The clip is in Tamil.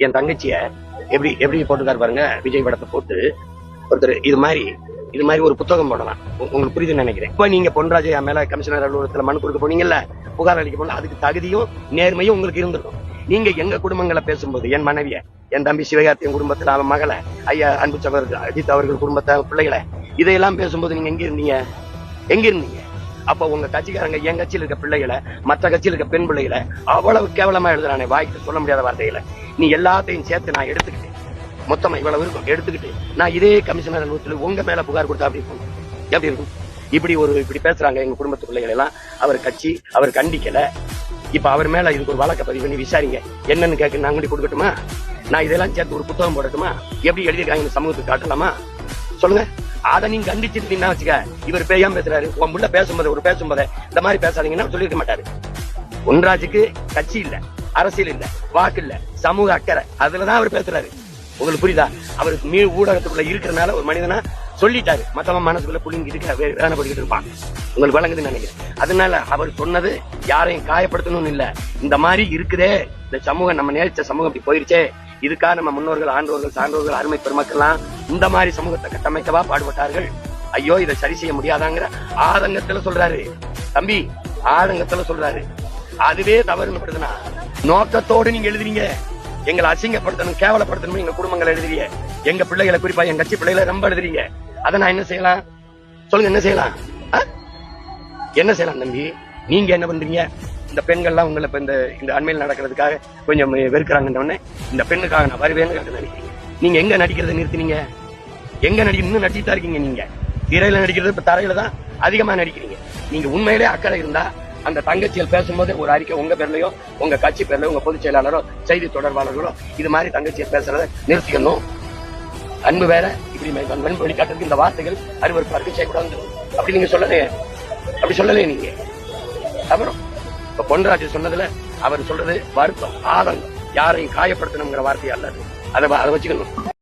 என் தங்கச்சிய எப்படி எப்படி போட்டுக்காரு பாருங்க, விஜய் படத்தை போட்டு ஒருத்தர் இது மாதிரி ஒரு புத்தகம் போடலாம். உங்களுக்கு புரியுதுன்னு நினைக்கிறேன். இப்ப நீங்க பொன்ராஜ் என் மேல கமிஷனர் அலுவலகத்துல மனு கொடுக்க போனீங்கல்ல, புகார் அளிக்க போன, அதுக்கு தகுதியும் நேர்மையும் உங்களுக்கு இருந்திருக்கும். நீங்க எங்க குடும்பங்களை பேசும்போது, என் மனைவிய, என் தம்பி சிவகார்த்தியின் குடும்பத்துல அவன் மகளை, ஐயா அன்பு சகோதரர் அஜித் அவர்கள் குடும்பத்தை பிள்ளைகளை, இதையெல்லாம் பேசும்போது நீங்க எங்க இருந்தீங்க? அப்ப உங்க கட்சிக்காரங்க என் கட்சியில் இருக்க பிள்ளைகளை, மற்ற கட்சியில் இருக்க பெண் பிள்ளைகளை அவ்வளவு கேவலமா எழுதுறானே, வாய்க்கு சொல்ல முடியாத வார்த்தைகளை. நீ எல்லாத்தையும் சேர்த்து நான் எடுத்துக்கிட்டேன், மொத்தமா இவ்வளவு இருக்கும் எடுத்துக்கிட்டு நான் இதே கமிஷனர் அலுவலகத்தில் உங்க மேல புகார் கொடுத்தா எப்படி இருக்கும்? இப்படி பேசுறாங்க எங்க குடும்பத்து பிள்ளைகள் எல்லாம். அவர் கட்சி அவர் கண்டிக்கல. இப்ப அவர் மேல இதுக்கு ஒரு வழக்க பதிவு பண்ணி விசாரிங்க, என்னன்னு கேட்க நான் அங்கடி கொடுக்கட்டுமா? நான் இதெல்லாம் சேர்த்து ஒரு புத்தகம் போடட்டுமா? எப்படி எழுதியிருக்காங்க சமூகத்துக்கு காட்டலாமா? சொல்லுங்க. அதை நீங்க கண்டிச்சுட்டு வச்சுக்க, இவர் பேயாம பேசுறாரு. உன் முள்ள பேசும்போது இந்த மாதிரி பேசாதீங்கன்னா சொல்லிருக்க மாட்டாரு. பொன்ராஜுக்கு கட்சி இல்ல, அரசியல் இல்ல, வாக்கு இல்ல, சமூக அக்கறை, அதுலதான் அவர் பேசுறாரு. உங்களுக்கு புரியுதா? அவருக்கு ஊடகத்துக்குள்ள இருக்கிறனால ஒரு மனிதனா சொல்லிட்டாரு. மத்தவன் மனசுக்குள்ள புள்ளிங்க இருக்க வேதனைப்பட்டுக்கிட்டு இருப்பான். உங்களுக்கு வழங்குதுன்னு நினைக்கிறேன். அதனால அவர் சொன்னது யாரையும் காயப்படுத்தணும்னு இல்ல. இந்த மாதிரி இருக்குதே இந்த சமூகம், நம்ம நேரிச்ச சமூகம் இப்படி போயிருச்சே, இதுக்காக நம்ம முன்னோர்கள், ஆண்டோர்கள், சான்றோர்கள், அருமை பெருமக்கள்லாம் இந்த மாதிரி சமூகத்தை கட்டமைக்கவா பாடுபட்டார்கள். ஐயோ, இதை சரி செய்ய முடியாதாங்கிற ஆதங்கத்துல சொல்றாரு தம்பி, ஆதங்கத்துல சொல்றாரு. அதுவே தவறுன்னு படுதுன்னா, நோக்கத்தோடு நீங்க எழுதுறீங்க, எங்களை அசிங்கப்படுத்தணும், கேவலப்படுத்தணும், எங்க குடும்பங்களை எழுதுறீங்க, எங்க பிள்ளைகளை, குறிப்பா என் கட்சி பிள்ளைகளை ரொம்ப எழுதுறீங்க. அதை நான் என்ன செய்யலாம் சொல்லுங்க? என்ன செய்யலாம்? என்ன செய்யலாம் தம்பி? நீங்க என்ன பண்றீங்க? இந்த பெண்கள்லாம் உங்களை இப்ப இந்த அண்மையில் நடக்கிறதுக்காக கொஞ்சம் வெறுக்கிறாங்கன்னு இந்த பெண்ணுக்காக நான் வருவேன்னு நினைக்கிறீங்க. நீங்க எங்க நடிக்கிறத நிறுத்தினீங்க? எங்க இன்னும் நடிச்சுதான் இருக்கீங்க. நீங்க திரையில நடிக்கிறது இப்ப தரையில தான் அதிகமா நடிக்கிறீங்க. நீங்க உண்மையிலே அக்கறை இருந்தா அந்த தங்கச்சிகள் பேசும்போது ஒரு அறிக்கை உங்க பேர்லயோ, உங்க கட்சி பேர்லயோ, உங்க பொதுச் செயலாளரோ, செய்தி தொடர்பாளர்களோ இது மாதிரி தங்கச்சியை பேசுறத நிறுத்திக்கணும். அன்பு வேற, இப்படி வெளிக்காட்டுறதுக்கு இந்த வார்த்தைகள் அருவருப்பாருக்கு செய்யக்கூடாது. அப்படி நீங்க அப்படி சொல்லலையே நீங்க. அப்புறம் இப்ப பொன்ராஜ் சொன்னதுல அவர் சொல்றது வருத்தம், ஆதங்கம், யாரையும் காயப்படுத்தணுங்கிற வார்த்தையா அல்லது. அதை வச்சுக்கணும்.